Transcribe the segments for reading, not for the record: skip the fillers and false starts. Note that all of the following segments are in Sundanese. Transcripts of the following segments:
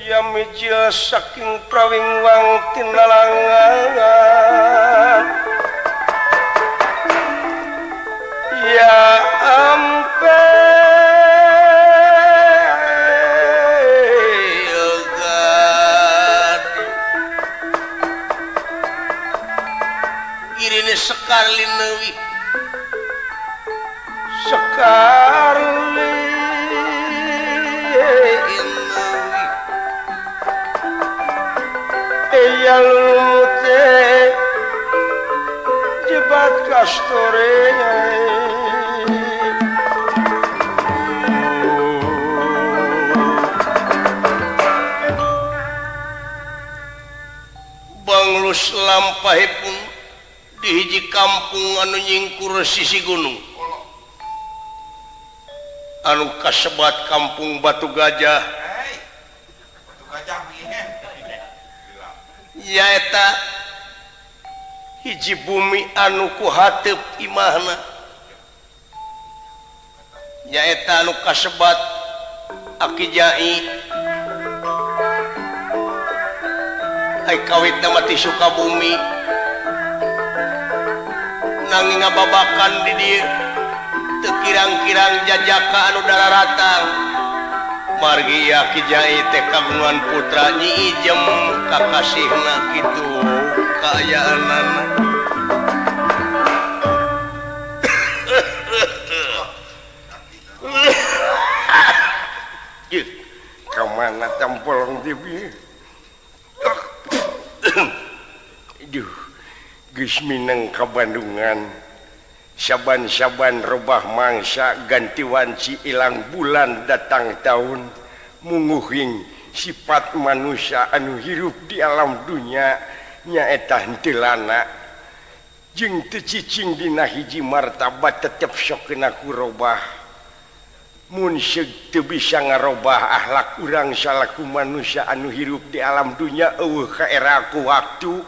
ya mijil saking prawingwang tinalangan ya irine sekali newi sekali ya lumute jebat kastore banglus lampahipun di hiji kampung anu nyingkur sisi gunung anu kasebat kampung Batu Gajah nyaeta hiji bumi anu ku hateup imahna nyaeta anu kasebat Aki Jai ai kawitna mati Sukabumi nanging ngababakan di dieu teu kirang-kirang jajaka anu dararatang margi Aki Jai teh kagungan putra Nyi Ijem kakasihna kitu kaayaanana kamana tampolong TV aduh geus mineng ka Bandungan saban-saban robah mangsa ganti wanci ilang bulan datang tahun munguhing sifat manusia anu hirup di alam dunia nyaeta henteu lana jeung teu cicing dina hiji martabat tetep sok kena ku robah mun seug teu bisa ngarobah akhlak urang salaku manusia anu hirup di alam dunia eueuh ka era ku waktu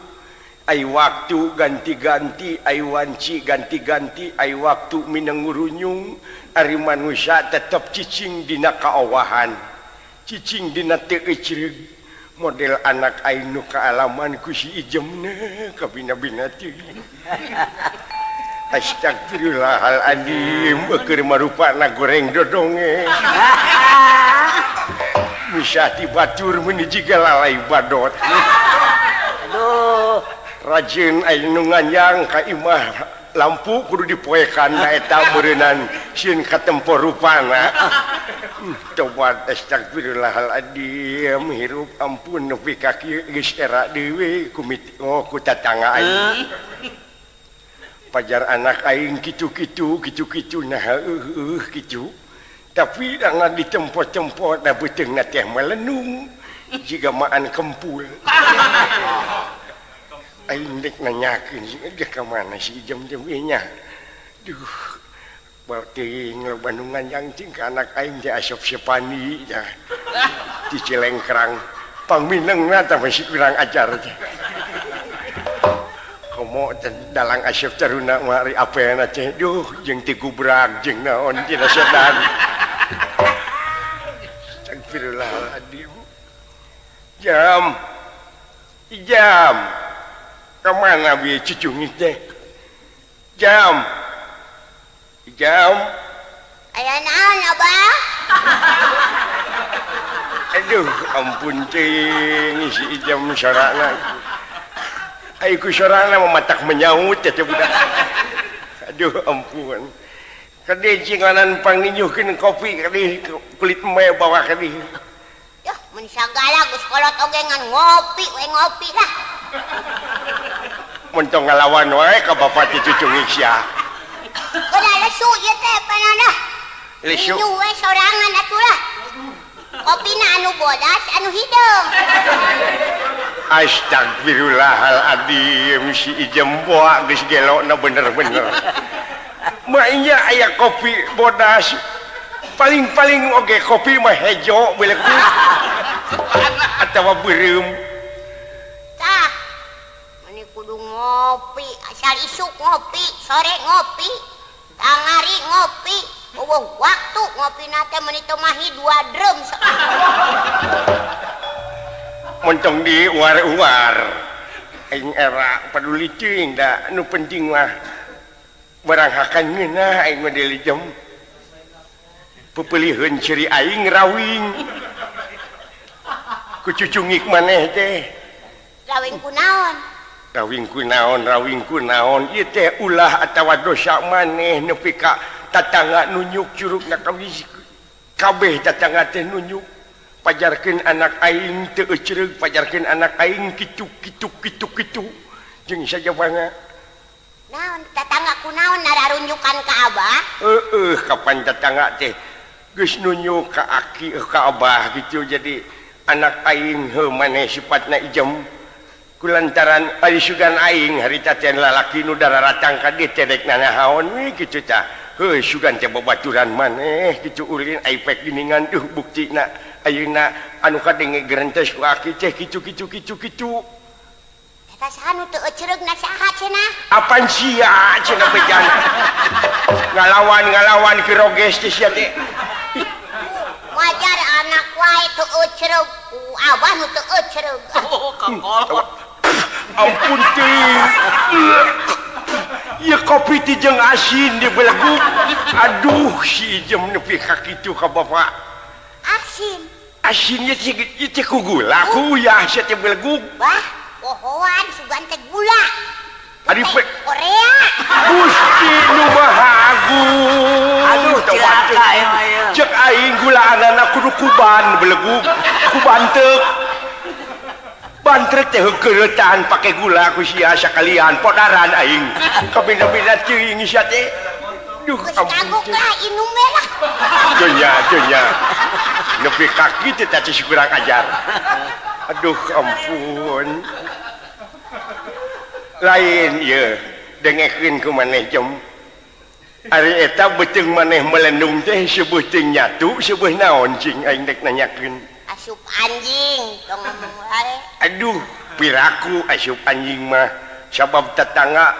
ai waktu ganti-ganti ai wanci ganti-ganti ai waktu mineng ngurunyung ari manusia tetep cicing dina kaowahan cicing dina teu ecreug model anak ainu kaalaman ku si Ijemna kabina-bina teh astagfirullahaladzim keur marupana goreng dodonge misah ti batur menuju lalai badot aduh rajin anu nganyang ka imah lampu kudu dipoekan na eta beureunan sieun katempo rupana tobat astagfirullahaladzim hirup ampun nepi ka kieu geus era deui ku tatangga aing pajar anak aing kitu-kitu nah kitu tapi dangan ditempo-tempo da beuteungna teh melenung jiga maan kempul aing dek nanyakeun dia ka mana si Ijem nya duh berarti ngel Bandungan yang cing ka anak aing teh asop sepani ya di Cilengkrang pangminengna teh masih kurang ajar teh komo dalang asep taruna mari apena teh duh jeung ti gubrak jeung naon tina sedan astagfirullahaladzim Ijam kemana bieu cucungit teh Ijam aya naon Abah aduh ampun cing si Ijam sorana ai ku sorana mematak menyaut teh budak aduh ampun kade cinganan panginjuhkeun kopi kade kulit me bawa kade yah mun sagala geus kolot oge ngan ngopi we ngopi lah mun tong ngalawan wae ka bapa ti cucung sia kudu lesu ieu teh panana lesu we sorangan atuh lah kopina anu bodas anu hideung astagfirullahaladzim si Ijem boa geus gelona bener-bener mainnya aya kopi bodas paling-paling oge kopi mah hejo beleku atawa beureum tah mani kudu ngopi asal isuk ngopi sore ngopi tangari ngopi waktu ngopi nate meni teu mahi 2 drum montong di war-war aing era peduli teuing da nu penting mah barang hakan ngeunah aing mah deuli jam pepeliheun ciri aing rawing ku cucungik maneh teh rawing kunaon rawing kunaon ieu teh ulah atawa dosa maneh nepi ka tatangga nunyuk curugna kabeh tatangga teh nunyuk pajarkeun anak aing teu ecereug pajarkeun anak aing kitu jeung sajabana naon tatangga kunaon nararunjukan ka abah kapan tatangga teh geus nunyuk ka aki ka abah gitu jadi anak aing heuh maneh sifatna ijem kulantaran ari sugan aing harita teh lalaki nu dararatang ka dieu teh dek nanahaon we kitu tah heuh sugan teh babaturan maneh kitu ulin aipek giningan buktina ayeuna anu kadenge gerentes ku aki teh kitu eta sanu teu ecereug na saha cenah apaan sia cenah bejan ngalawan ke roges teh sia teh wajar anak wae teu ecereug abah nu teu ecereug kakol ampun teh ieu kopi teh jeung asin di beleguk aduh si jem nepi ka kitu ka bapak asin ieu teh ku gula ku uyah sia teh beleguk bah pohoan sugan teh gula ari Korea Gusti nu Maha Agung aduh cilaka ya cek aing gula anana kudu kuban beleguk kuban teuk bantrek teh geuretan pake gula ku sia sakalian podaran aing kabina-bina teuing sia teh duh kagok lah inum lah nya nepi kaki teh teh kurang ajar aduh ampun lain ieu dengekeun ku maneh jem ari eta beuteung maneh melendung teh seueuh teu nyatu seueuh naon cing aing dek nanyakeun asup anjing tong ngomong wae aduh piraku asup anjing mah sabab tetangga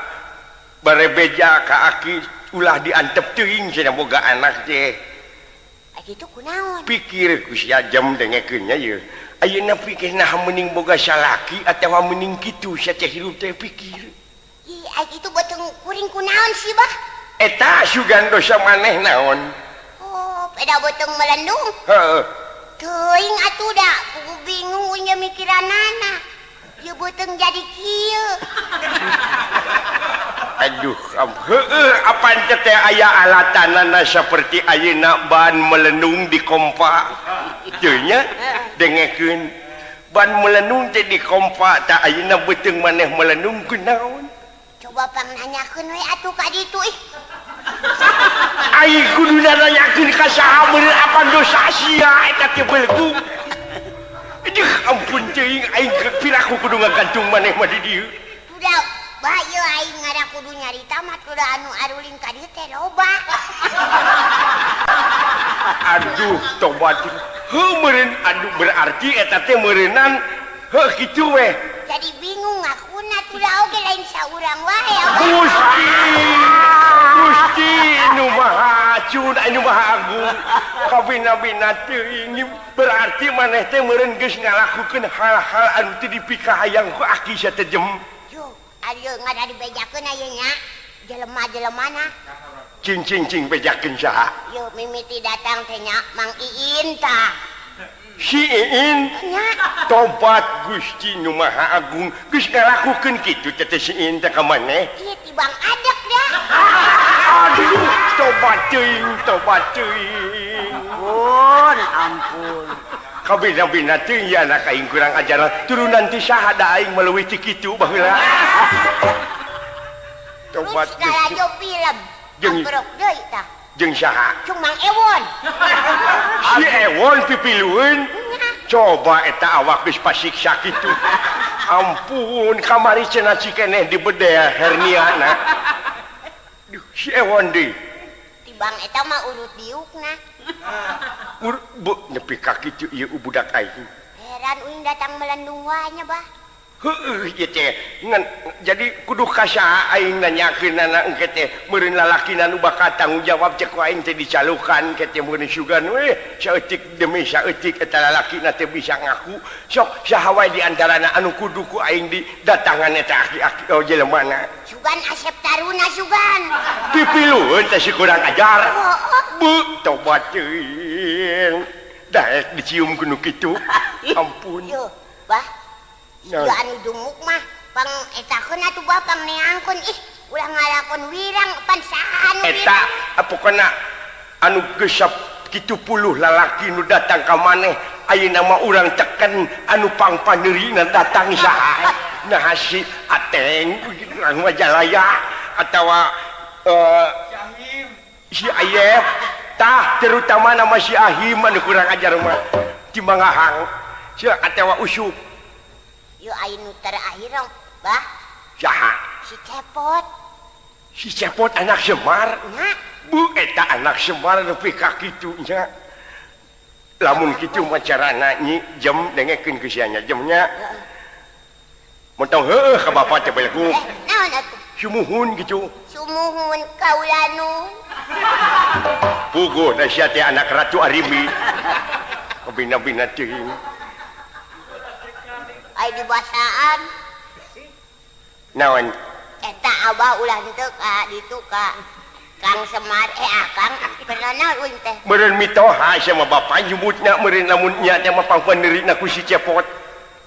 barebeja ka aki ulah diantep teuing cenah boga anak teh kitu kunaon pikir ku sia jem dengekeunnya ieu ayeuna pikir nah mending boga salaki atawa mending kitu sia teh hirup teh pikir ih ai kitu beuteung kuring kunaon sih bah eta sugan dosa maneh naon oh peda beuteung melendung heeh teuing atuh da kudu bingung nya mikiranana ieu beuteung jadi kieu aduh heueuh apan teh aya alatanana saperti ayeuna ban melendung di kompa teu nya dengekeun ban melendung teh di kompa tah ayeuna beuteung maneh melendung kunaon coba pangnanyakeun we atuh ka ditu ih aing kudu nanyakeun ka saha meureun apan dosa sia eta teh beulgu aduh ampun teuing aing piraku kudu ngagantung maneh mah di dieu udah bah ieu aing ngada kudu nyarita mah kudu anu arulin ka dieu teh loba aduh tobat heuh meureun aduh berarti eta teh meureunan heuh kitu we jadi bingung ngakuna tuh oge lain saurang wae Gusti nu Maha Acun anu Maha Agung kabina-bina teuing berarti maneh teh meureun geus ngalakukeun hal-hal anu teu dipikahayang ku aki sia teh jem yo ayeuna ngada dibejakeun ayeuna nya jelema-jelemana cing bejakeun saha yo mimiti datang teh nya Mang Iin tah si Iin tobat Gusti nu Maha Agung geus ngalakukeun kitu teh si Iin teh ka maneh ieu tibang adek dah aduh tobat teuing pun ampun kabina-bina teuing ya anak aing kurang ajaran turunan ti saha da aing meleuwih ti kitu baheula tobat segala jo film ambrok deui tah jeung saha cung Mang Ewon si Ewon pipilueun coba eta awak geus pasiksa kitu ampun kamari cenah cikeneh dibedeh herniana duh si Ewon deui tibang eta mah urut diukna nepi ka kitu ieu budak aing heran uing datang melendung wae nya bah jadi kudu kasa aing nanyakeun anak engke teh meureun lalaki nu bakal tanggung jawab cek aing teh dicalukan ke teh meureun sugan we saeutik demi saeutik eta lalaki teh bisa ngaku sok saha wae di antarana anu kudu ku aing didatangan eta aki-aki jelemana sugan asep taruna sugan pipilueun teh si kurang ajar bu tobat teuing daek dicium ku nu kitu ampun yo bah ya anu dumuk mah pang etakeun atuh bah pang neangkeun ih ulah ngalakon wirang pansaan eta pokona anu geus 70 lalaki nu datang ka maneh ayeuna mah urang teken anu pangpaneurina datang saha nah si Ateng urang Majalaya atawa si Ayep tah terutama nama si Ahim anu kurang ajar mah di Mangahang si atawa Usuk yo ayeuna terakhir bah saha si Cepot anak Semar nya bu eta anak Semar nepi ka kitu nya lamun kitu mah carana nyi jam dengekeun ke sia nya jamnya montong heueuh ka bapa teh belegu naon atuh sumuhun gitu sumuhun kaulanun puguh da sia teh anak Ratu Arimi kabina-bina teuing ai di basaan naon eta abah ulah henteu ka ditu ka Kang Semar Akang pernah naon teh meureun mitoha sama bapa nyebutna meureun lamun nya teh mah pangpaneurina ku si Cepot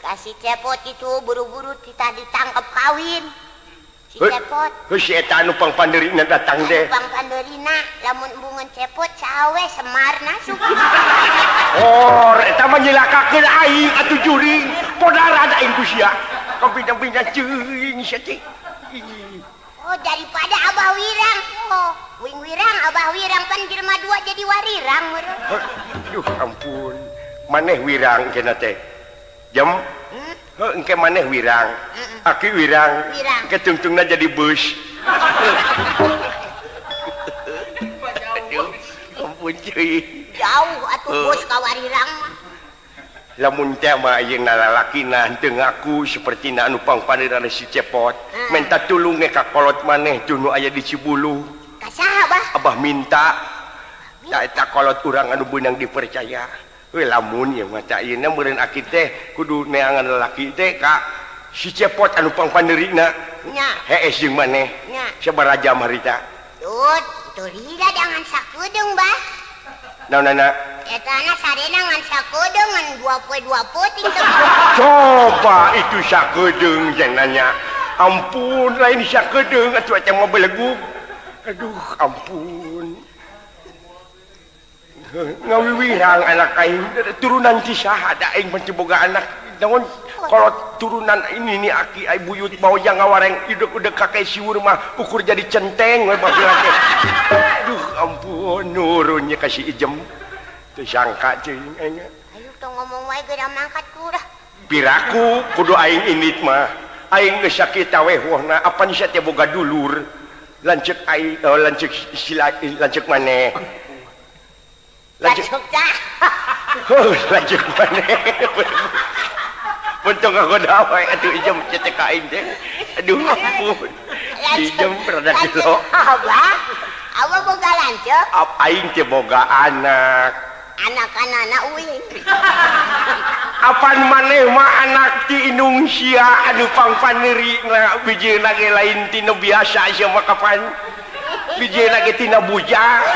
kasih Cepot itu buru-buru kita ditangkap kawin si Cepot si eta anu pangpaneurina datang deh pangpaneurina lamun embungan Cepot sawe Semarna suka oh eta mah nyilakakeun aing atuh juring podaran aing ku sia kabina-bina ceuing sia teh oh daripada Abah Wirang oh wing wirang Abah Wirang kan jelema dua jadi warirang meureun aduh ampun maneh wirang kenna teh jam engke maneh wirang aki wirang engke tungtungna jadi bus aduh ampun cuy jauh atuh bus ka warirang mah lamun teh mah ayeuna lalakina henteu ngaku sapertina anu pangpaneurana si Cepot minta tulung ka kolot maneh tuh nu aya di Cibulu ka saha bah abah minta ta eta kolot urang anu beunang dipercaya we lamun ieu mah ta ayeuna meureun aki teh kudu neangan lalaki teh ka si Cepot anu pangpaneurina nya hees jeung maneh nya sabaraha jam harita tuh lila jangan sakedeung bah naonana eta anak sarena ngan sakedeung ngan 20 ting coba itu sakedeung cenanya ampun lain sakedeung atuh eta mah belegug aduh ampun ngawiwirang anak aing turunan ti saha da aing pancoboga anak naon kalau turunan ini aki ai buyut mau yang ngawareng udek-udek kakek siwur mah ukur jadi centeng we baheula teh aduh ampun nurunnya kasih ijem teu sangka ceuing aing ayo tong ngomong wae geura mangkat kurah piraku kudu aing init mah aing geus sakita we wohna apa nya teh boga dulur lanceuk aing lanceuk sila lanceuk maneh lanceuk tah lanceuk maneh Untung aku dawe atuh ijem cetek ka aing teh. Aduh ampun. Ijem rada gelo. Abah boga lanceuk? Aing teh boga anak. Anak-anana uing. Apan maneh mah anak ti inung sia anu pangpaneurina bijieuna ge lain tina biasa sia mah kapan. Bijieuna ge tina bujang.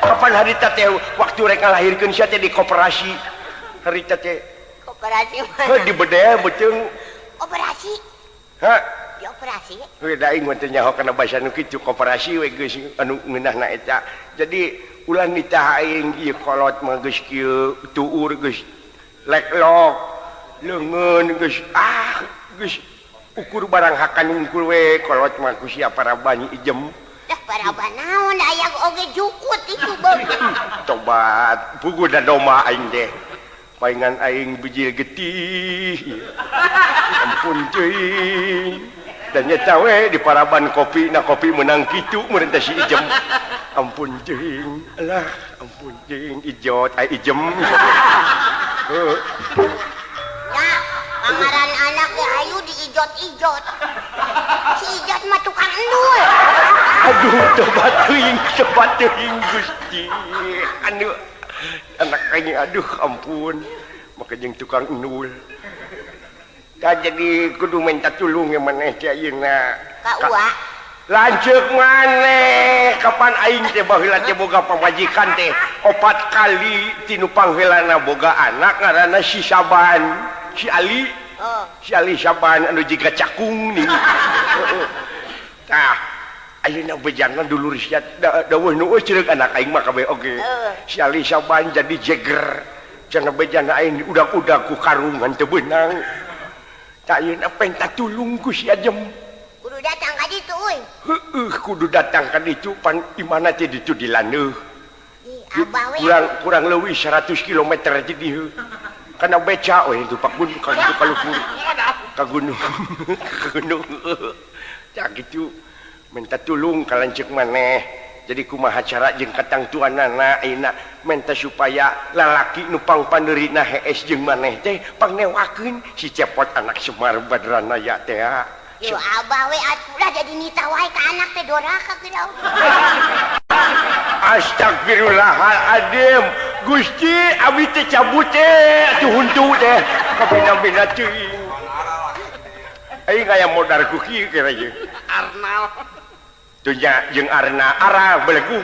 Kapan harita teh waktu rek ngalahirkeun sia teh di koperasi. Harita teh operasi mah di bedeh beuteung operasi ha di operasi we da aing mah teh nyaho kana basa nu kitu koperasi we geus anu ngeunahna eta jadi ulah nitah aing ieu kolot mah geus kieu tuur geus leklok leungeun geus geus ukur barang hakan unggul we kolot mah ku sia para bani ijem dah para banaon aya oge jukut itu bagus tobat pugu da doma aing teh paingan aing bijil getih ampun cuy dan nyata we di paraban kopi na kopi menang kitu meureun teh si ijem ampun cuy alah ampun cuy ijot ai ijem ya pangaran anak ge ayu di ijot. Si ijot mah tukang endul. Aduh, coba teuing Gusti. Anu anak aing aduh ampun. Maka jeung tukang endul. Da jadi kudu minta tulung ya maneh teh ayeuna. Ka Uwa. Lanceuk maneh kapan aing teh baheula teh boga pamajikan teh 4 kali tinu pangheulana boga anak ngaranna si Saban. Si Ali. Oh. Si Ali Saban anu jiga cakung nih. Tah, ayeuna bejangan dulur sia dawuh nu ceureuh anak aing mah kabeh oge. Si Ali Saban jadi jeger. Cenah bejana aing udak-udak ku karungan teu beunang. Tah ayeuna penta tulung ku si Ajem. Kudu datang ka ditu euy. Heueuh kudu datang ka ditu pan imana teh ditu dilaneuh. Abah we. Kurang leuwih 100 km aja dieu. Kana beca we itu Pak Gunung ka ditu kaluhur. Ka gunung. Ka gunung. Tah gitu minta tulung ka lanceuk maneh. Jadi kumaha cara jeung katang tuanana ayeuna minta supaya lalaki nu pangpandeurina hees jeung maneh teh pangnewakeun si Cepot anak Semar Badranaya teh. Yo abah we atuh jadi nita wae ka anak teh doraka ke daun. Astagfirullahaladzim. Gusti abdi teh cabut teh atuh huntu teh kabina-bina teuing. Aing aya modar ku kieu kira ye. Arnal. Tuh nya jeung Arna arah belegu.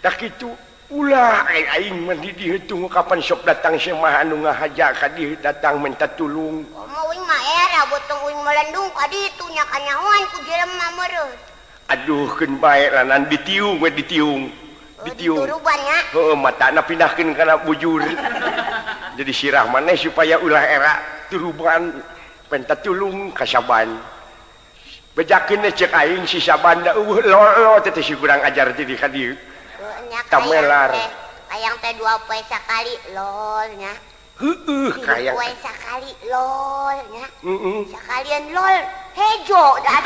Dah kitu ulah aing mah di dieu tunggu kapan sok datang semah anu ngahaja ka dieu datang minta tulung. Mau uing mah era botong uing melendung ka ditu nya kanyahoan ku jelema meureus. Aduh keun bae lanan ditiung we ditiung. Ditiung. Turuban nya. Heueuh matana pindahkeun kana bujur. Jadi sirah maneh supaya ulah era turuban minta tulung ka Saban. Bejakeun cek aing si Saban da lolo teh si kurang ajar teh di ka dieu. Tamelar. Kayang teh 2 poe sakali lol nya. Heueuh kayang. 2 poe sakali lol nya. Sakalian lol hejo dah.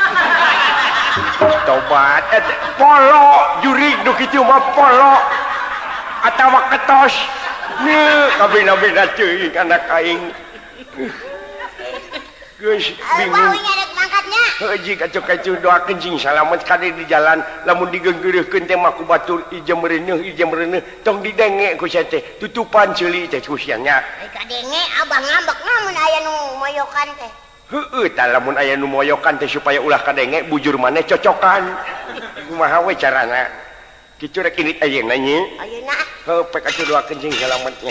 Tobat polo jurig nu kitu mah polo atawa ketos. Nih kabina-bina teuing anak aing. Geus bingung. Bau nyadek mangkatnya. Heuji kacu-kacu doakeun cing salamet kade di jalan lamun digeunggeureurkeun teh mah ku batur ijem reuneuh tong didenge ku sia teh tutupan ceuli teh ku sia nya. Ai kadenge abah ngambek namun aya nu moyokan teh. Heueuh tah lamun aya nu moyokan teh supaya ulah kadenge bujur maneh cocokan. Kumaha we carana? Kitu rek ini ayeuna nya. Ayeuna. Heuh pek atuh doakeun cing salametnya.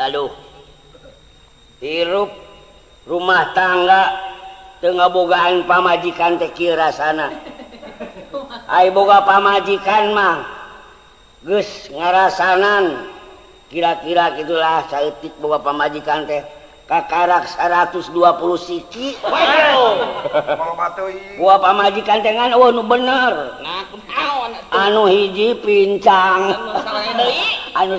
Aduh, hirup rumah tangga tengah bogaan pamajikan teh kieu rasana. Ai boga pamajikan mah geus ngarasanan kira-kira gitulah saeutik boga pamajikan teh kakarak 120 siki. Gua pamajikan teh ngan eueuh nu bener. Nah, kunaon atuh? Anu hiji pincang. Anu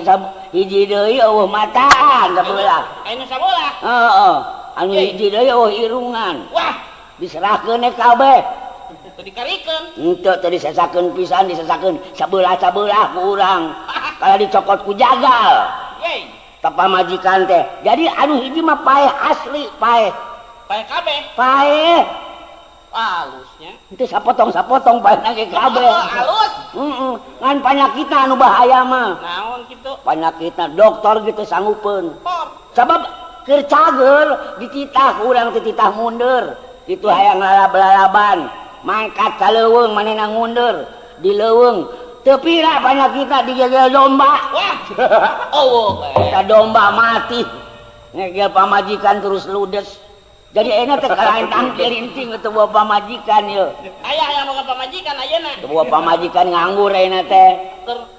hiji deui eueuh mataan sabelah. Anu sabola. Heeh. Anu hiji deui eueuh irungan. Wah, Diserahkeun kabeh. teu dikarikeun. Henteu teh disesakeun pisan disesakeun sabelah-sabelah ku urang. Kala dicokot ku jagal. Yey, Tapa majikan teh. Jadi anu hiji mah paeh asli, paeh. pae kabeh. Paeh. Halusnya. Henteu sapotong-sapotong paehna ge kabeh. Halus. Ngan panyakitna anu bahaya mah. Naon kitu? Panyakitna dokter gitu sanggupeun. Por. Sabab keur cager dititah ku urang teh titah mundur. Itu hayang lalab-lalaban. Mangkat ka leuweung manehna ngundur di leuweung. Teu pira panyakitna digegel domba. Wah. Oh, Ka domba mati. Ngegel pamajikan terus ludes. Jadi enak teh kalantang kelinting teu bawa pamajikan ieu. aya yang boga pamajikan ayeuna. Teu bawa pamajikan nganggur ayeuna teh.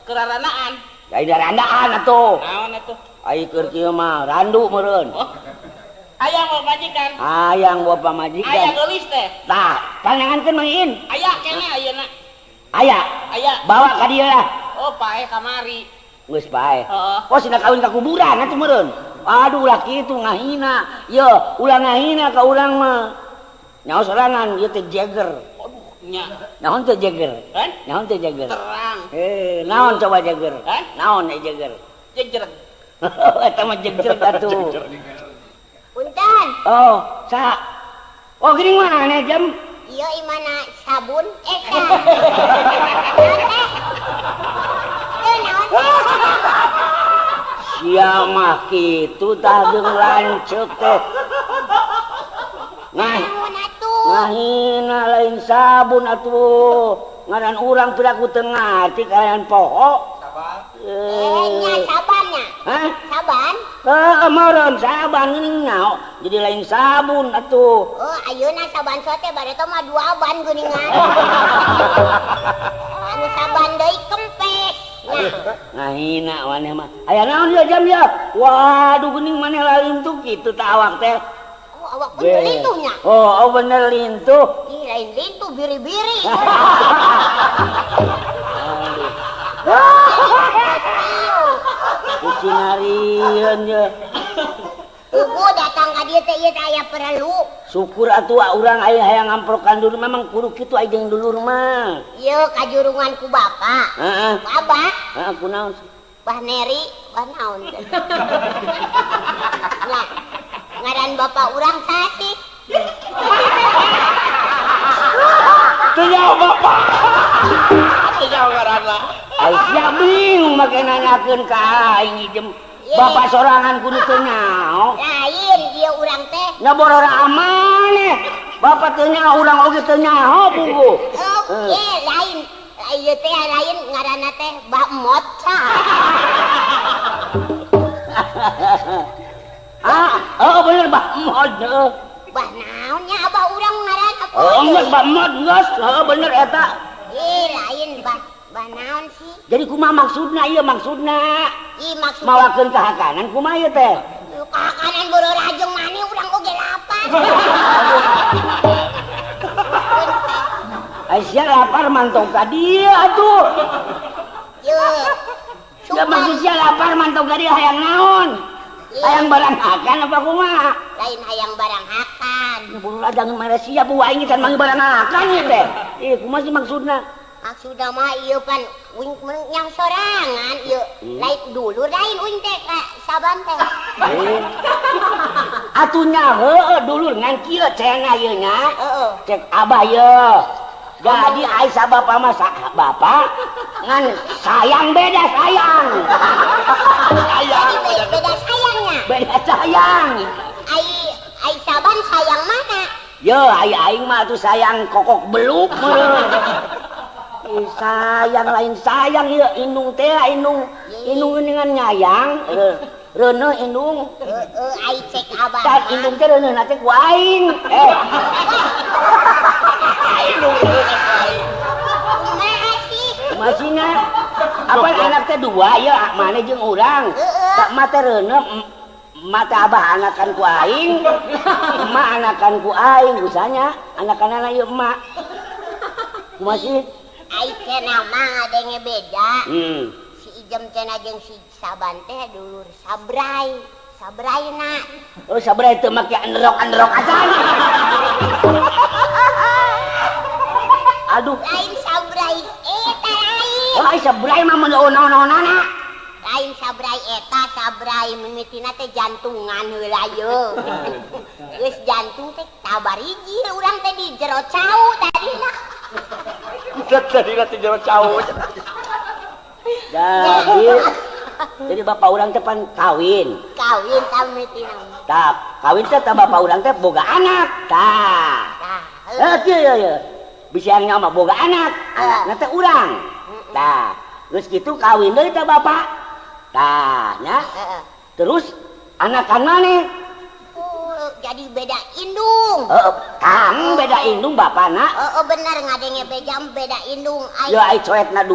Keranaan. Ai darandaan atuh. Naon atuh? Ai keur kieu mah randu meureun. Oh. Aya mau majikan. Hayang bapak majikan. Aya geulis teh. Tah, panangankeun Mang Iin. Aya kene ayeuna. Aya. Aya. Bawa ka dieu lah. Oh, pae kamari. Geus pae. Heeh. Oh, sina kawin ka kuburan atuh meureun. Aduh ulah kitu ngahina. Yo, ulah ngahina ka urang mah. Nyaho sorangan ieu teh Jagger. Aduh, nya. Naon teh Jagger? Kan? Naon teh Jagger? Terang. Naon coba Jagger? Hah? Naon Jagger? Jejer. Eta mah Jagger atuh. Punten. Oh, sa. Oh, geuning mana jam? Iya imana sabun eta. Naon? Sia mah kitu tah deung lanceuk teh. Naon atuh? Ngahina lain sabun atuh. Ngaran urang piraku teu ngarti kayan poho. Nya sabannya. Hah? Saban? Meureun saban geuning nyaho. Jadi lain sabun atuh. Oh, ayeuna saban sote bareto mah 2 ban geuningan. Anu saban deui kempes. Ngahina maneh mah. Aya naon ya jam ya? Waduh geuning maneh lain tuh kitu tah awak teh. Oh, awak bener lintuhnya. Oh, bener lintuh. Ih, lain lintuh biri-biri. Kucinarieun ye. Tuku datang ka dieu teh ieu teh aya perlu. Syukur atuh urang aya hayang ngamprokan dulur memang kudu kitu aya jeung dulur mah. Ieu kajurungan ku bapa. Heeh. Abah, Heeh kunaon? Bah Neri, bah naon teh. Nah, ngaran bapak urang saha sih? Teu nyaho bapak. Teu nyaho ngaranna. Ai sia bingung make nanyakeun ka aing ijem. Bapak sorangan kudu teu nyaho. Lain ieu urang teh. Nya borora amaneh. Bapak teu nyaho urang oge teu nyaho buku. Oh, lain. Ieu teh lain ngaranna teh Mbak Mot. Oh bener Mbak Mot. Bah naonnya abah urang ngaran apa? Oh enggak Mbak Mot geus. Bener eta. Lain bah naon sih? Jadi kumaha maksudna ieu maksudna? Maksudna Mawakeun kahakanan kumaha ieu teh? kahakanan borora jeung maneh urang oge lapar. Aisyah lapar mantong ka dieu atuh. Ya maksud sia lapar mantong ka dieu hayang naon? Hayang barang hakan apa kumaha? Lain hayang barang hakan. Bulu ladang Malaysia bu aing can manggil barang hakan ieu teh. Kumaha sih maksudna? Maksudna mah ieu pan uing yang sorangan ieu. Lain dulur lain uing teh saban teh. Atunya heueuh dulur ngan kieu cenah ieu nya. Heeh. Cek abah ieu. Jadi ai sabapa mah bapak ngan sayang beda sayang. Sayang beda sayangnya. Beda sayang. Ai saban sayang mana? Yo aing mah tuh sayang kokok beluk meureun. Sayang lain sayang ieu indung teh indung geuningan nyayang. Reuneu indung. Ai cek abah. Tah indung teh reuneuna teh ku aing. Indung masihna apa anak teh 2 ya maneh jeung urang. Tak mah teh reuneu mata abah anakan ku aing, emak anakan ku aing, usahanya anak-anak ieu emak. Kumaha sih? Ai cenah mah ngadenge beda. Si Ijem cenah jeung si Saban teh dulur sabrai. Sabraina. Oh, sabrai teu make androk acan. Aduh. Lain sabrai eta lain. Oh, ai sabrai mah mun naon-naonana. Lain sabrai eta sabrai mimitina teh jantungan heula yeuh. Geus jantung teh tabariji urang teh di jero cau tadina. Tadina teh jero cau. Jadi bapak urang teh pan kawin. Kawin mimitina. Tah, kawin teh bapak urang teh boga anak. Tah. Kieu. Bisiangnya mah boga anak. Anakna teh urang. Tah, geus kitu kawin deui teh bapak. Tah, nya. Terus anakan maneh? Jadi beda indung. Kang beda indung bapana. Bener ngadenge beda indung. Yo ai coetna 2.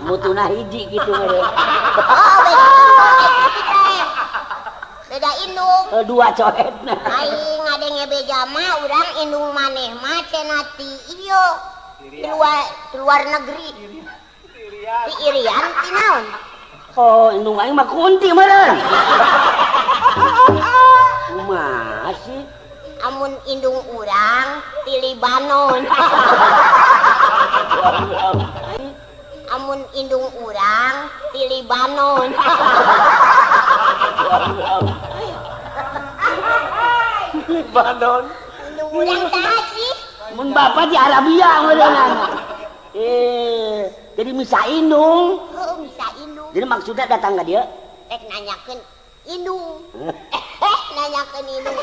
Mutuna hiji gitu. Beda indung. dua coretna. Aing ngadenge beja mah urang indung maneh mah cenah ti ieu luar negeri. Ti Irian ti naon? Oh, indung aing mah kunti meureun. Kumaha sih? Amun indung urang ti Libanon. Amun indung urang ti Libanon. Libanon. Indung urang saha sih? Mun bapak di Arabia meureunana. Jadi misa indung. Heuh, bisa indung. Jadi maksudnya datang ke dia? Rek nanyakeun indung. Nanyakeun indung.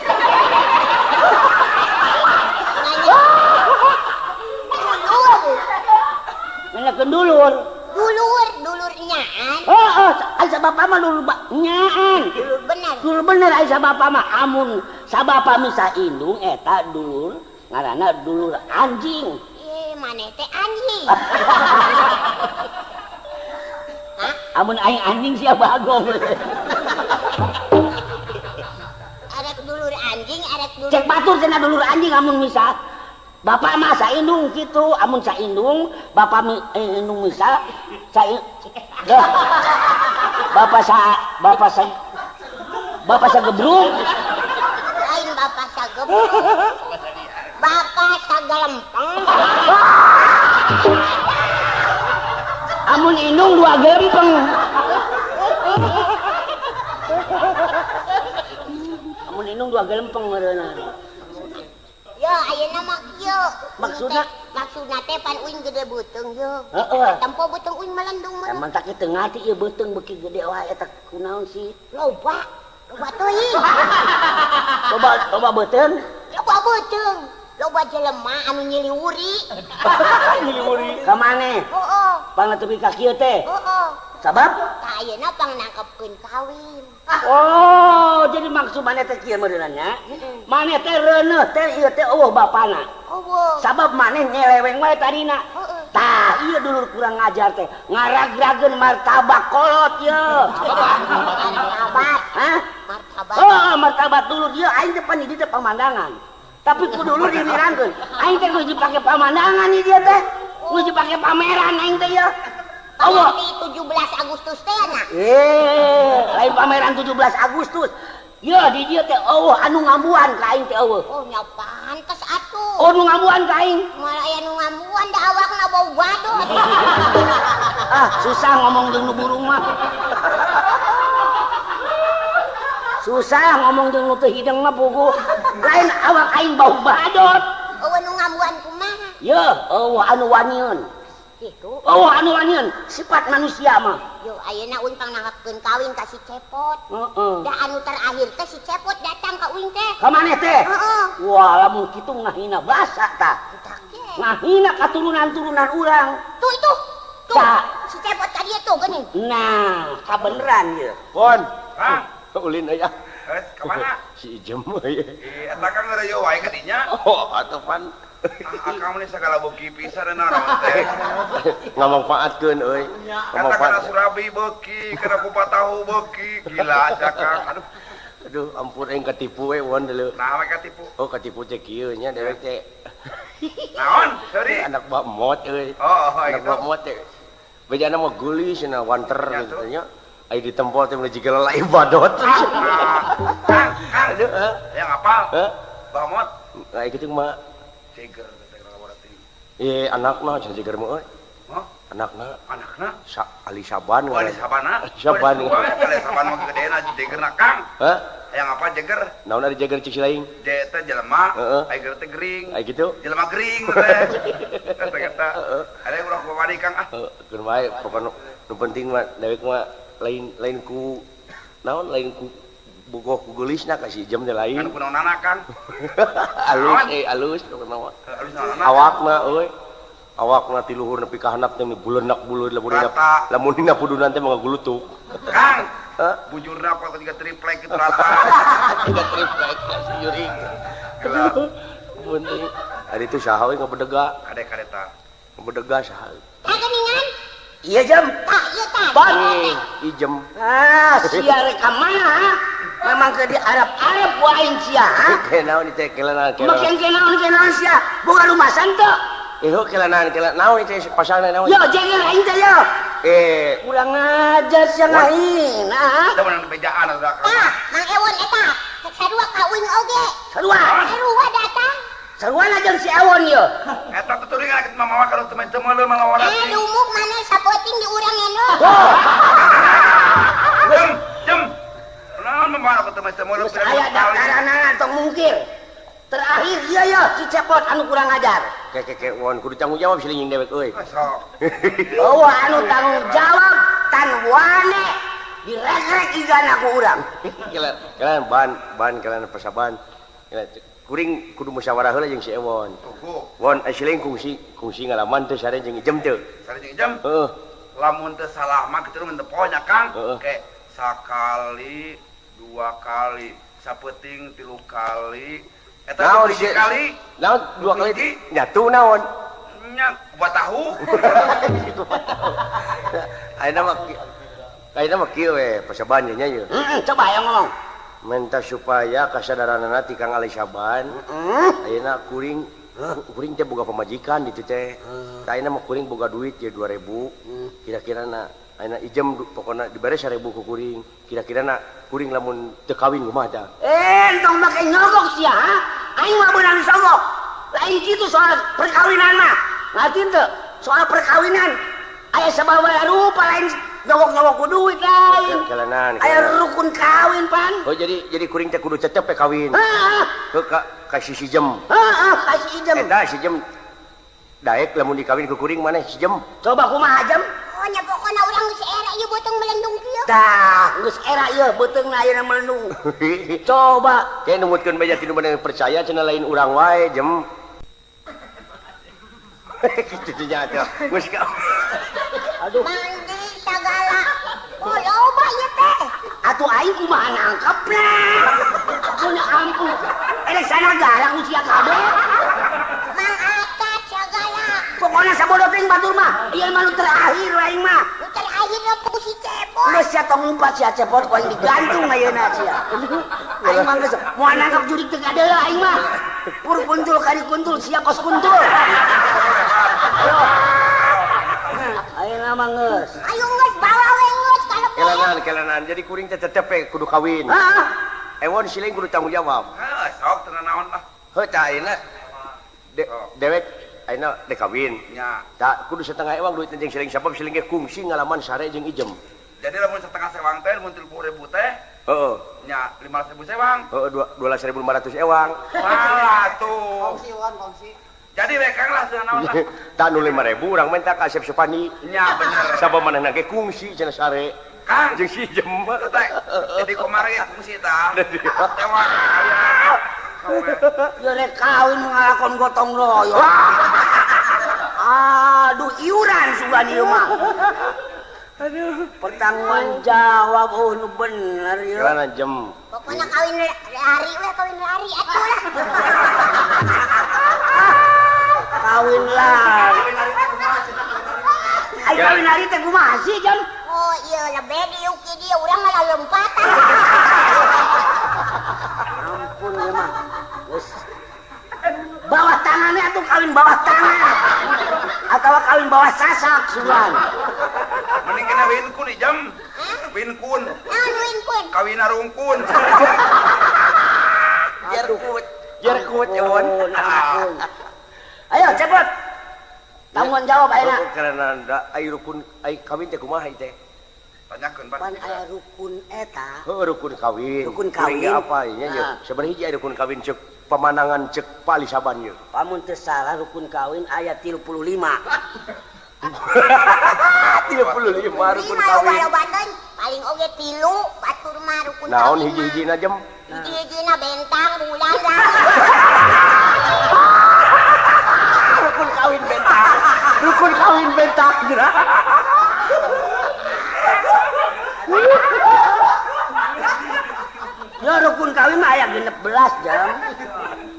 Nanyakeun dulur. Dulur nyaan. Oh, asa bapak mah dulur nyaan. Dulur bener. Dulur bener asa bapak mah amun sabapa misa indung eta dulur ngaranna dulur anjing. Maneh teh anjing. Amun aing anjing sia bagong. Arek dulur anjing, arek dulur. Cek batur cenah dulur anjing amun misa. Bapak mah saindung kitu, amun saindung bapak indung misa Bapak sa gebrung. Lain bapak sa gebrung. Bapak sa gelempeng. Amun indung dua gelempeng. Amun indung dua gelempeng meureunna. Yo, ayeuna mah kieu. Maksudna teh pan uing gede beuteung yo. Heeh. Tempo beuteung uing melendung mah. Emang tak teu ngati ieu beuteung beuki gede wae eta kunaon sih? Loba teuing. Loba beuteung. Loba beuteung. Loba jelema anu nyiliwuri. Nyiliwuri. Ka maneh? Heeh. Pangatepi ka kieu teh. Heeh. Sabab? Tah ayeuna pang nangkepkeun kawin. Oh, jadi maksud maneh teh kieu meureunna nya. Maneh teh reuneuh teh ieu teh eueuh bapana. Eueuh. Sabab maneh nyeleweng wae tadina. Heeh. Tah, ieu dulur kurang ngajar teh. Ngaragrageun martabak kolot ieu. Martabat. Hah? Martabat. Oh, martabat dulur ieu aing teh pan di teh pemandangan. Tapi ku dulur dimirangkeun. Aing teh kudu dipake pemandangan ieu dia teh. Kudu dipake pameran aing teh ieu. Allah. Di 17 Agustus teh nya. Lain pameran 17 Agustus. Ya di dia teh eueuh anu ngambuan ka aing teh eueuh. Oh nya pantes atuh. Oh nu ngambuan ka aing. Malah aya nu ngambuan da awakna bau badut. Susah ngomong jeung nu burung mah. Susah ngomong jeung nu teu hideung mah puguh. Lain awak aing bau badut. Eueuh nu ngambuan kumaha? Ya, eueuh anu wanieun. Kitu. Eueuh anu wanieun, sifat manusia mah. Yo ayeuna uing pang nangkepkeun kawin ka si Cepot. Heeh. Da anu terakhir teh si Cepot datang ka uing teh. Ka maneh teh? Heeh. Wah, lamun kitu ngahina basa tah. Entah ge. Ngahina katurunan-turunan urang. Tuh itu. Tuh. Tah. Si Cepot ka dieu tuh geuning. Nah, kabeneran ieu. Pon. Hah? Ulin aya. Kemana? Si Ijem aya. Eta kan ngeureuyeuh wae ka dinya. Oh, atuh pan. Akang mah segala beuki pisan naon teh. Ngamanfaatkeun euy. Kata kana surabi beuki, kana kupat tahu beuki, gila cakang. Aduh, ampun aing katipu we won deuleu. Nah, we katipu. Oh, katipu teh kieu nya dewek teh. Naon? Sorry. Anak bak mot euy. Oh, Anak gitu. bak mot teh. Bejana mah gulis cenah wanter gitu nya. Ai ditempol teh menuju geula ibadot. Kang, Aduh, yang apal? Heh. Bamot. Ai kitu mah. Ceger teh berarti. Anakna cenah jeger mah euy. Hah? Anakna Anakna? Ali Saban. Oh, di Sabana. Saban. Kali Saban mah gedeena jegerna Kang. Hah? Yang apa jeger? Naon ari jeger cik silaing? Je teh jelema, Heeh. ai ger teh gering. Ai kitu? Jelema gering teh. Kata ada urang kumari Kang ah. Keur wae pokona nu penting mah dewek mah lain ku naon lain ku bogoh ku geulisna ka si Ijem teh lain. Kan kunaonana Kang? Alus pokona mah. Alus naonana? Awakna euy. Awakna ti luhur nepi ka handap teh bulenak buluh lamun dina pudunan teh mah gulutuk. Kang, Hah? bujurna apa ketiga triplek itu rata. Tiga triplek si Yuring. Gila. Penting. Ari itu saha we ngabedega. Kadeta. Ngabedega saha. Kageningan. Iya jam. Tah ieu tah. Bon. Ijem. Sia rek ka mana? memang ke di Arab ku aing sia. Kenaon teh kelana Makin kenaon sia. Boga lumasan teu. kelana naon teh pasangna naon? Yo jengel aing teh yo. Kurang ajar sia aing. Ada menang bejaan udah kan. Mang Ewon eta sarua kawin oge. Sarua datang. Sarua jeung si Ewon yo. Eta tuh teuing aya mamawa kalau teman-teman malawan. Dumuk mana sapoting di urang eno. Jam. Naon mamawa kalau teman-teman Terus aya daftaran tong mungkir. Terakhir ieu yo si Cepot anu kurang ajar. Keke won kudu tanggung jawab silinging dewek euy. Sok. Oh anu tanggung jawab tan wane direk-rek igana ku urang. Kelan ban kelan persaban. Kuring kudu musyawarah heula jeung si Ewon. Won asiling kungsi ngalaman teh sare jeung Ijem teu. Sare jeung Ijem? Heeh. Lamun teu salah mah kitu mah teu ponya Kang. Ke sakali, 2 kali, sapeting 3 kali. Eta 2 kali. Naon 2 kali nyatu naon? Nya kupat tahu. Ayeuna mah kieu we persaban nya ye. Coba aya ngomong. Menta supaya kasadaranana ti Kang Ali Saban. Ayeuna kuring teh boga pamajikan ditu teh. Ayeuna mah kuring boga duit ye 2000. Kira-kirana ayeuna Ijem pokona dibere 1000 ku kuring. Kira-kirana kuring lamun teu kawin kumaha tah? Entong make nyogok sia, ha? Aing mah beunang disogok. Lain kitu soal perkawinan mah. Ngerti teu? Soal perkawinan aya sababaraha rupa lain nyogok-nyogok ku duit lain. Kelanan. Aya rukun kawin pan. Oh jadi kuring teh kudu cecep kawin. Heeh. Ka si Ijem. Heeh, kasih Ijem. Eta si Ijem daek lamun dikawin ku kuring maneh si Ijem. Coba kumaha Jem? Oh nya pokona urang geus era ieu beuteung melendung kieu. Tah, geus era ieu beuteungna ayeuna melendung. Coba kayak numutkeun beja tinu bener percaya cenah lain urang wae Jem. Kitu nya teh. Geus ka. aduh, Mandi sagala. Oh loba ieu teh. atuh aing kumaha nangkepna? Punya ampun. Sana garang usia kabeh. Mang Atat sagala. Pokona sabodo teh batur mah, ieu mah nu terakhir aing mah. Nu terakhir na ku si Cepot. Geus sia tong umpat sia Cepot ku aing digantung ayeuna sia. Aing mah geus moal nangkep jurig teu kadeula aing mah. Pur kuntul kali kuntul sia kos kuntul. Ayo. Ayeuna mah geus. Ayo geus bawa we geus kana Kelanan jadi kuring teh tetep kudu kawin. Heeh. Ewon siling kudu tanggung jawab. Sok tenan naon lah. Heuh tah ayeuna dewek ayeuna dek kawin. Nya. Tah kudu setengah ewang duit jeung siling sabab siling ge kungsi ngalaman sare jeung Ijem. Jadi lamun setengah sewang teh mun 30.000 teh Heeh. nya 15.000 sewang. Heeh 12.500 ewang. Malah tuh. Kongsi. Jadi we Kang lah tenan naon lah. Tah nu 5.000 urang minta ka Asep Supani. Nya bener. Sabab manehna ge kungsi cenah sare. Kang Jeung si Ijem. jadi kumaha ge fungsi tah. Tewang aya. Ya rek kawin ngalakon gotong royong. Aduh, iuran sugan ieu mah. Aduh, pertanggungan jawab nu bener ieu. Kelana Jem. pokona kawin lari we kawin lari atuh lah. Kawin lari. Ai kawin lari teh kumaha sih, Jan? Oh iya lebih diuk dia urang malah lompatan. Ampun ya mah. Geus. Bawah tangannya atuh kawin bawah tangan. Atau kawin bawah sasak sugan. Mending kena winkun Ijem. Winkun. Win pun. Kawin rungkun. Jar kuat Ewon. Ampun. Ayo cepet. Tanggung jawab ayeuna. Karena ai rukun ai kawin teh kumaha teh? Tanyakeun Pan aya rukun eta. Heuh rukun kawin. Rukun kawin. Kuring apa nya ye? Sabaraha hiji aya rukun kawin ceuk pemandangan ceuk Pak Ali Saban ye. Pamun teu salah rukun kawin aya 35. 35 rukun Lima kawin. loba deui paling oge 3 batur mah rukun Naon kawin. hiji-hijina Jem? Hiji-hijina bentang bulan lah. Rukun kawin bentang. Rukun kawin bentang. Ya rukun kawin mah aya 16 jam.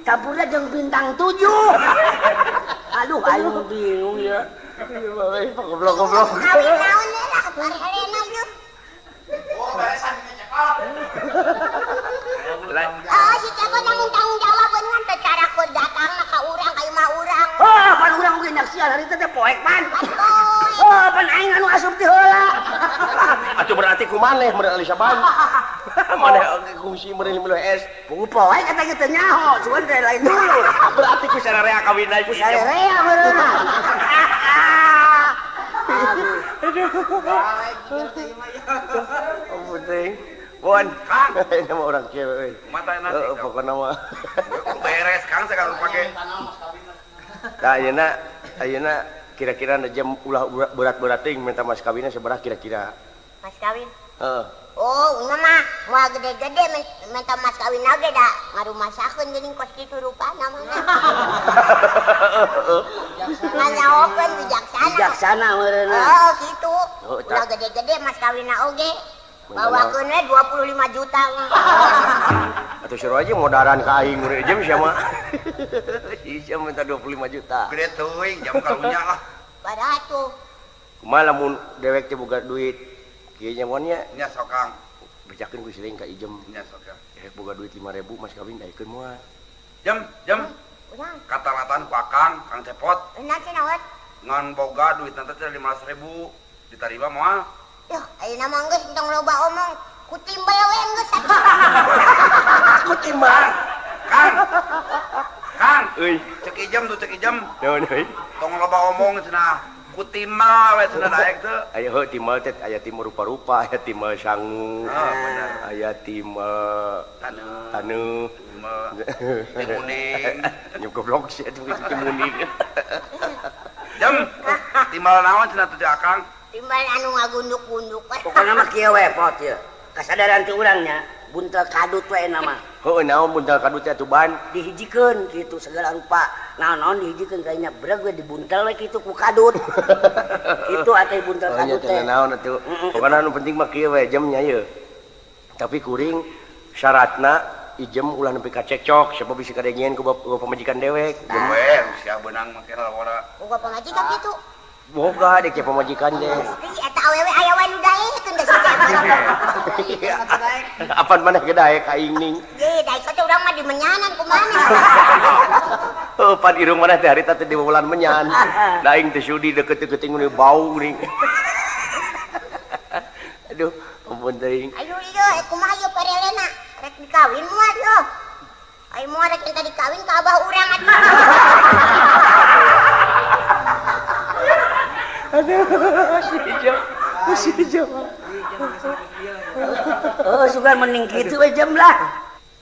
Campurna jeung bintang 7. Aduh aing bingung ya. Goblok-goblok. Kawin naon lah, arena yeuh. Oh, beresan cekal. Lai. Si Kevin tanggung jawab beungan teh cara ku datangna ka urang ka imah urang. Oh, pan urang mungkin nyaksian hari teh poek pan. Atuh. Oh, pan aing anu asup ti heula. Atuh berarti ku maneh meureuh saban. Maneh kungsi meureuh milu es. Ku poek eta ge teu nyaho, cuman teh lain dulu. Berarti ku sararea kawin deui ku Sarea meureuna. Oh, penting. Bon, Kang. nama orang cewek. Mata nanti. Pokoknya nama. Beres Kang sekarang pakai. Nah, ayeuna kira-kira jam ulah berat-berat ting minta mas kawinnya seberapa kira-kira? Mas kawin. Heeh. Oh, una mah moal gede-gede minta mas kawin oge da ngarumasakeun geuning kos kitu rupana mah. Nganyaokeun Bijaksana meureuna. Oh, gitu. Oh, Ulah gede-gede mas kawinna oge. Bawakeun we 25 juta. Atuh suruh aja modaran ka aing urang jam sia mah. Sia minta 25 juta. Gede teuing jam karunya lah. Padahal tuh Kumaha lamun dewek teh boga duit kieu nya mun nya Nya sok Kang. bejakeun ku siling ka ijem. Nya sok Kang. Boga duit 5.000 mas kawin daekeun moal. Jam. urang. Kata-kataan ku Akang, Kang Cepot. Enak sih nawat. Ngan boga duit nanti 15.000 diterima moal. Yuh, ayeuna mah geus entong loba omong. Kutimbal we geus Aku timbang. Kang, Euy, cek ijem tuh cek ijem. naon euy? Tong loba omong cenah. Kutimbal we cenah daek teu. Aya heuh timbal teh aya timbal rupa-rupa, aya timbal sangu. Ah, bener. Aya timbal taneuh. Timuning. Nyuk goblok sih atuh timuning. Jam. Timbal naon cenah tuh Akang? timbal anu ngagunduk-gunduk. Pokoknya mah kieu we pot ya. Kasadaran ti urangnya buntel kadut we nama. Heuh naon buntal kadut teh atuh ban? Dihijikeun kitu segala rupa. Naon dihijikeun kayaknya breg we dibuntel we kitu ku kadut. Itu atuh buntel kadut teh. Naon atuh. Pokona anu penting mah kieu we jamnya ye. Tapi kuring syaratna ijem ulah nepi ka cekcok siapa bisa kadengieun ku pamajikan dewek. We, sia beunang make ora. Boga pamajikan gitu. Boga dek pamajikan deh. Pasti eta awewe aya wae nu daekeun da si Cep. Apaan maneh gedaek ka aing ning. Ye, daek teh urang mah dimenyanan kumaha. Heuh pan irung maneh teh harita teh di bulan menyan. Da aing teh sudi deket-deket ning bau ning. Aduh, ampun teuing. Ayo ieu kumaha ieu perelena? Rek dikawin moal yo. Ai moal rek enta dikawin ka abah urang atuh. Si Ijem. Oh, sugan mending kitu we jam lah.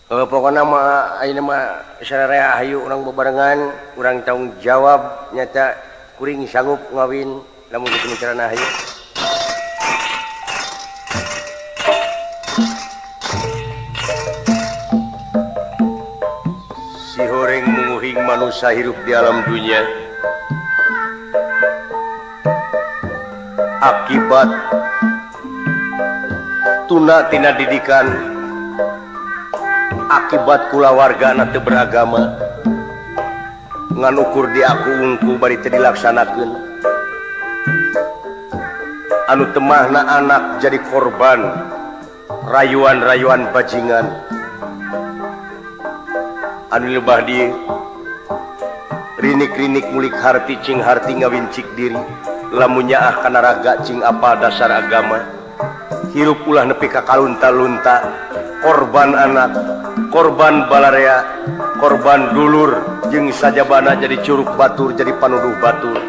Pokoknya mah ayeuna mah sararea hayu urang bebarengan, urang tanggung jawab nyata kuring sanggup ngawin lamun kitu carana hayu. Si horeng menguhing manusia hidup di alam dunia. Akibat tuna tina didikan, akibat kulawarga teu beragama, ngan ukur di aku ungku bari teu dilaksanakeun. Anu temahna anak jadi korban rayuan-rayuan bajingan. Anu lebah di rinik-rinik mulik harti cing harti ngawincik diri. Lamunnya kana raga cing apa dasar agama. Hirup ulah nepi ka kalunta-lunta, korban anak, korban balarea, korban dulur, jeung sajabana jadi curug batur, jadi panuduh batur.